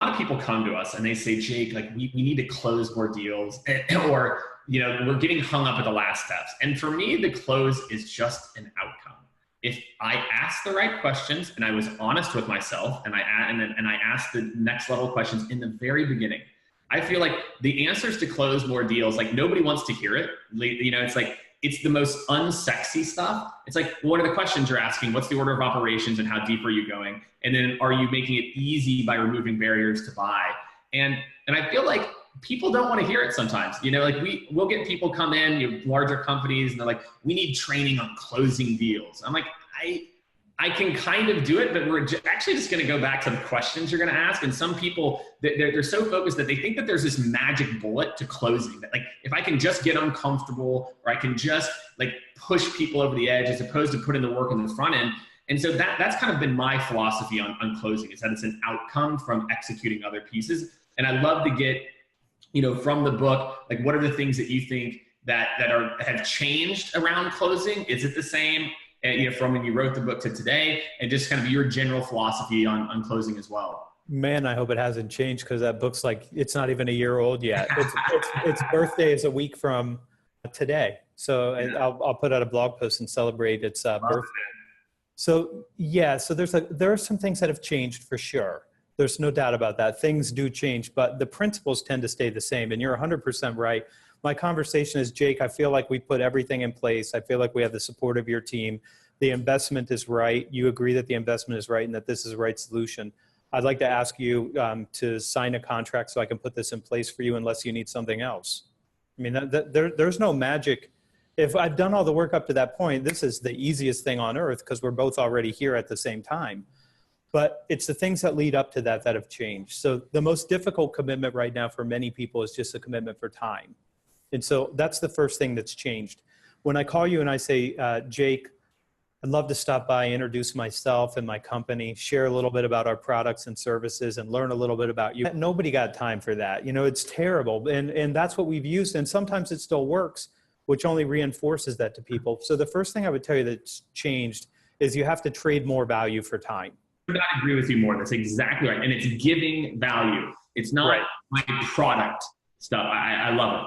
a lot of people come to us and they say, Jake, like we need to close more deals, or, we're getting hung up at the last steps. And for me, the close is just an outcome. If I asked the right questions and I was honest with myself and I asked the next level questions in the very beginning, I feel like the answers to close more deals, like nobody wants to hear it. It's like, it's the most unsexy stuff. It's like, what are the questions you're asking? What's the order of operations and how deep are you going? And then are you making it easy by removing barriers to buy? And I feel like people don't want to hear it sometimes. Like we'll get people come in, larger companies, and they're like, we need training on closing deals. I'm like, I can kind of do it, but we're actually just going to go back to the questions you're going to ask. And some people, they're so focused that they think that there's this magic bullet to closing, that like, if I can just get uncomfortable, or I can just like push people over the edge as opposed to put in the work in the front end. And so that's kind of been my philosophy on closing, is that it's an outcome from executing other pieces. And I love to get, from the book, like, what are the things that you think that have changed around closing? Is it the same? From when you wrote the book to today, and just kind of your general philosophy on closing as well. Man, I hope it hasn't changed, because that book's like, it's not even a year old yet. Its birthday is a week from today. So yeah. I'll put out a blog post and celebrate its birthday. So yeah, so there are some things that have changed for sure. There's no doubt about that. Things do change, but the principles tend to stay the same. And you're 100% right. My conversation is, Jake, I feel like we put everything in place. I feel like we have the support of your team. The investment is right. You agree that the investment is right and that this is the right solution. I'd like to ask you to sign a contract so I can put this in place for you, unless you need something else. I mean, there's no magic. If I've done all the work up to that point, this is the easiest thing on earth, because we're both already here at the same time. But it's the things that lead up to that have changed. So the most difficult commitment right now for many people is just a commitment for time. And so that's the first thing that's changed. When I call you and I say, Jake, I'd love to stop by, introduce myself and my company, share a little bit about our products and services, and learn a little bit about you. Nobody got time for that. It's terrible. And that's what we've used. And sometimes it still works, which only reinforces that to people. So the first thing I would tell you that's changed is you have to trade more value for time. I could not agree with you more. That's exactly right. And it's giving value. It's not my product stuff. I love it.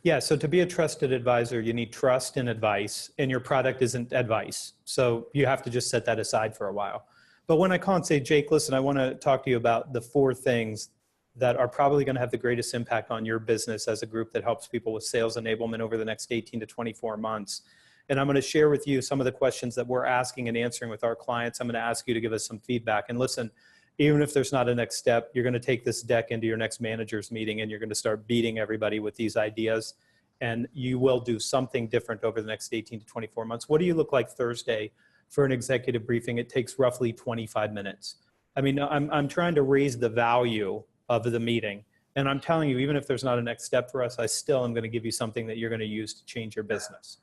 Yeah, so to be a trusted advisor, you need trust and advice, and your product isn't advice. So you have to just set that aside for a while. But when I call and say, Jake, listen, I want to talk to you about the 4 things that are probably going to have the greatest impact on your business as a group that helps people with sales enablement over the next 18 to 24 months. And I'm going to share with you some of the questions that we're asking and answering with our clients. I'm going to ask you to give us some feedback. And listen, even if there's not a next step, you're going to take this deck into your next manager's meeting, and you're going to start beating everybody with these ideas. And you will do something different over the next 18 to 24 months. What do you look like Thursday for an executive briefing? It takes roughly 25 minutes. I mean, I'm trying to raise the value of the meeting. And I'm telling you, even if there's not a next step for us, I still am going to give you something that you're going to use to change your business.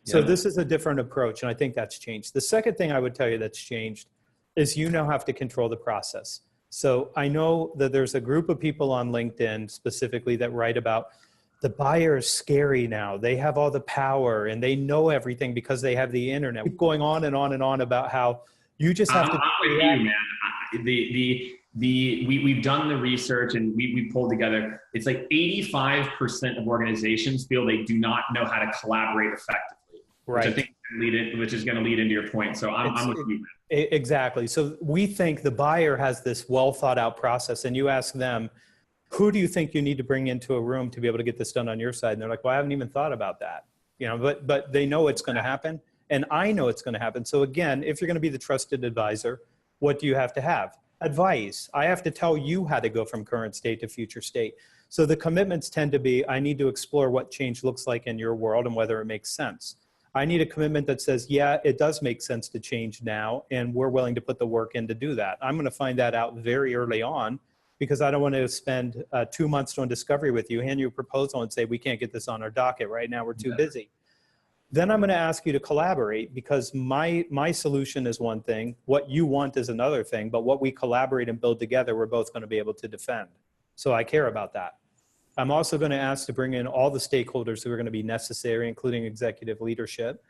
So this is a different approach, and I think that's changed. The second thing I would tell you that's changed is you now have to control the process. So I know that there's a group of people on LinkedIn specifically that write about the buyer is scary now. They have all the power and they know everything because they have the internet. We're going on and on and on about how you just have to. I'm with you, man. We've done the research and we pulled together. It's like 85% of organizations feel they do not know how to collaborate effectively. Right. Which I think which is going to lead into your point. So I'm with you, man. Exactly. So we think the buyer has this well thought out process, and you ask them, who do you think you need to bring into a room to be able to get this done on your side? And they're like, well, I haven't even thought about that. But they know it's going to happen, and I know it's going to happen. So again, if you're going to be the trusted advisor, what do you have to have? Advice. I have to tell you how to go from current state to future state. So the commitments tend to be, I need to explore what change looks like in your world and whether it makes sense. I need a commitment that says, yeah, it does make sense to change now, and we're willing to put the work in to do that. I'm going to find that out very early on, because I don't want to spend 2 months doing discovery with you, hand you a proposal and say, we can't get this on our docket right now, we're too busy. Then I'm going to ask you to collaborate, because my solution is one thing, what you want is another thing, but what we collaborate and build together, we're both going to be able to defend. So I care about that. I'm also going to ask to bring in all the stakeholders who are going to be necessary, including executive leadership,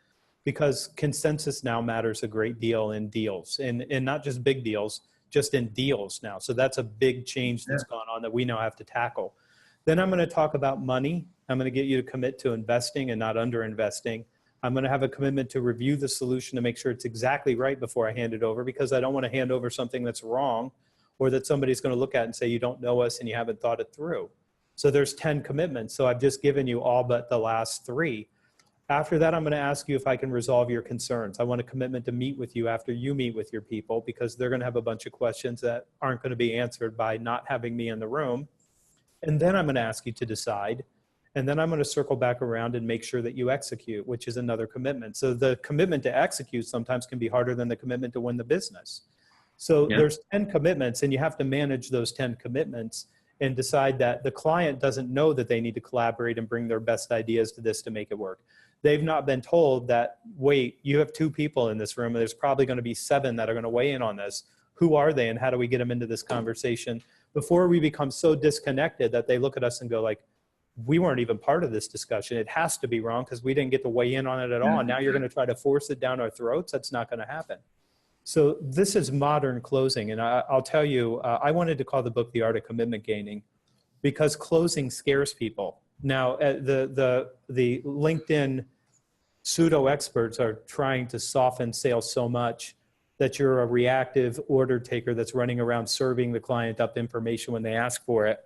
because consensus now matters a great deal in deals, and not just big deals, just in deals now. So that's a big change that's gone on that we now have to tackle. Then I'm going to talk about money. I'm going to get you to commit to investing and not under investing. I'm going to have a commitment to review the solution to make sure it's exactly right before I hand it over, because I don't want to hand over something that's wrong or that somebody's going to look at and say, you don't know us and you haven't thought it through. So there's 10 commitments. So I've just given you all but the last 3. After that, I'm going to ask you if I can resolve your concerns. I want a commitment to meet with you after you meet with your people, because they're going to have a bunch of questions that aren't going to be answered by not having me in the room. And then I'm going to ask you to decide. And then I'm going to circle back around and make sure that you execute, which is another commitment. So the commitment to execute sometimes can be harder than the commitment to win the business. So there's 10 commitments, and you have to manage those 10 commitments and decide that the client doesn't know that they need to collaborate and bring their best ideas to this to make it work. They've not been told that, wait, you have 2 people in this room, and there's probably going to be 7 that are going to weigh in on this. Who are they, and how do we get them into this conversation before we become so disconnected that they look at us and go like, we weren't even part of this discussion. It has to be wrong because we didn't get to weigh in on it at all. And now you're going to try to force it down our throats. That's not going to happen. So this is modern closing. And I'll tell you, I wanted to call the book The Art of Commitment Gaining because closing scares people. Now, the LinkedIn pseudo experts are trying to soften sales so much that you're a reactive order taker that's running around serving the client up information when they ask for it.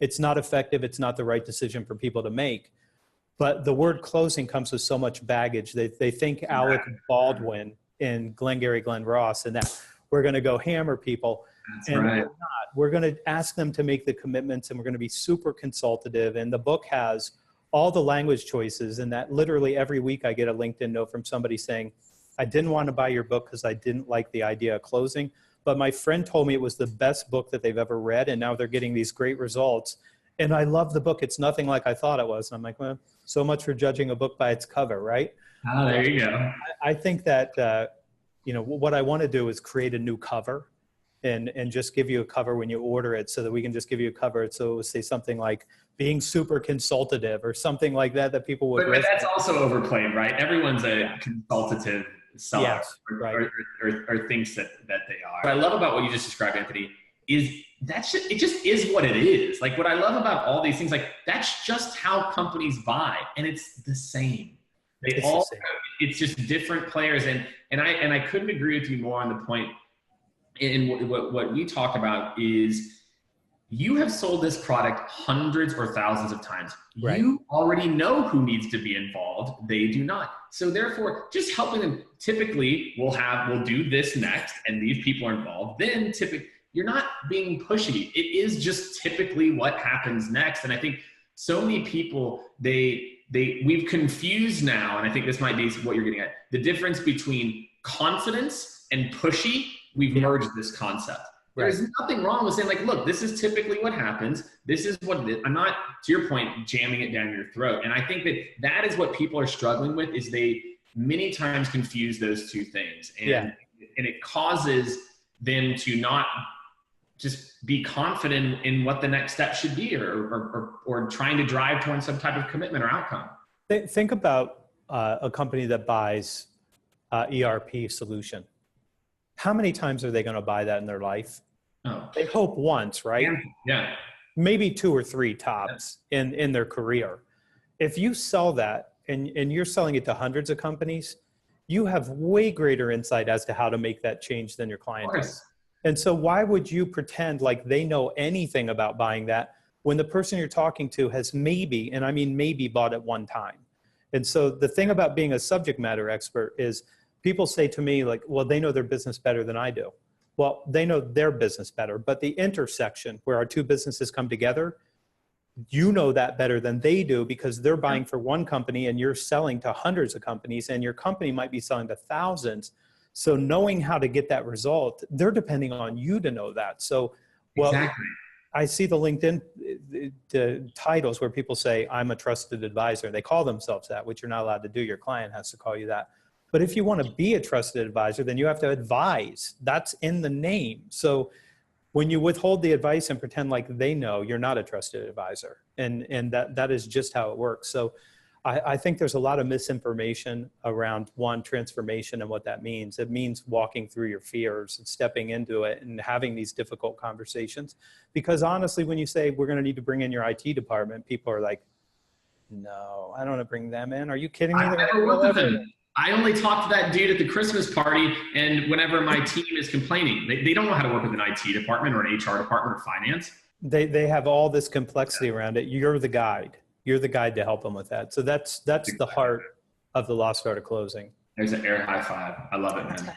It's not effective. It's not the right decision for people to make. But the word closing comes with so much baggage. They think Alec Baldwin in Glengarry Glen Ross and that we're going to go hammer people. That's and right. we're not. We're going to ask them to make the commitments, and we're going to be super consultative. And the book has all the language choices, and that literally every week I get a LinkedIn note from somebody saying, I didn't want to buy your book because I didn't like the idea of closing, but my friend told me it was the best book that they've ever read, and now they're getting these great results. And I love the book. It's nothing like I thought it was. And I'm like, well, so much for judging a book by its cover, right? Oh, there you go. I think that, what I want to do is create a new cover and just give you a cover when you order it so that we can just give you a cover. So it would say something like being super consultative or something like that, that people would. But that's also overplayed, right? Everyone's a consultative seller, yes, right. or thinks that they are. What I love about what you just described, Anthony, is it just is what it is. Like what I love about all these things, like that's just how companies buy, and it's the same. It's just different players, and I couldn't agree with you more on the point. And what we talk about is you have sold this product hundreds or thousands of times. Right. You already know who needs to be involved. They do not. So therefore, just helping them, typically we'll do this next, and these people are involved. Then typically, you're not being pushy. It is just typically what happens next. And I think so many people, we've confused now, and I think this might be what you're getting at, the difference between confidence and pushy. We've merged this concept. Right. There's nothing wrong with saying like, look, this is typically what happens. This is what it is. I'm not, to your point, jamming it down your throat. And I think that is what people are struggling with, is they many times confuse those two things. And it causes them to not just be confident in what the next step should be, or trying to drive towards some type of commitment or outcome. Think about a company that buys ERP solution. How many times are they going to buy that in their life? Oh. They hope once, right? Yeah. Maybe 2 or 3 tops in their career. If you sell that and you're selling it to hundreds of companies, you have way greater insight as to how to make that change than your client does. And so why would you pretend like they know anything about buying that when the person you're talking to has maybe, and I mean maybe, bought it one time? And so the thing about being a subject matter expert is people say to me like, well, they know their business better than I do. Well, they know their business better, but the intersection where our two businesses come together, you know that better than they do, because they're buying for one company and you're selling to hundreds of companies, and your company might be selling to thousands. So knowing how to get that result, they're depending on you to know that. So, well, exactly. I see the LinkedIn the titles where people say, I'm a trusted advisor. They call themselves that, which you're not allowed to do. Your client has to call you that. But if you want to be a trusted advisor, then you have to advise. That's in the name. So when you withhold the advice and pretend like they know, you're not a trusted advisor. And that is just how it works. So I think there's a lot of misinformation around one, transformation and what that means. It means walking through your fears and stepping into it and having these difficult conversations. Because honestly, when you say we're going to need to bring in your IT department, people are like, no, I don't want to bring them in. Are you kidding me? I've never worked with them. I only talk to that dude at the Christmas party, and whenever my team is complaining, they don't know how to work with an IT department or an HR department or finance. They have all this complexity around it. You're the guide. You're the guide to help them with that. So that's the heart of the Lost Art of Closing. There's an air high five. I love it, man.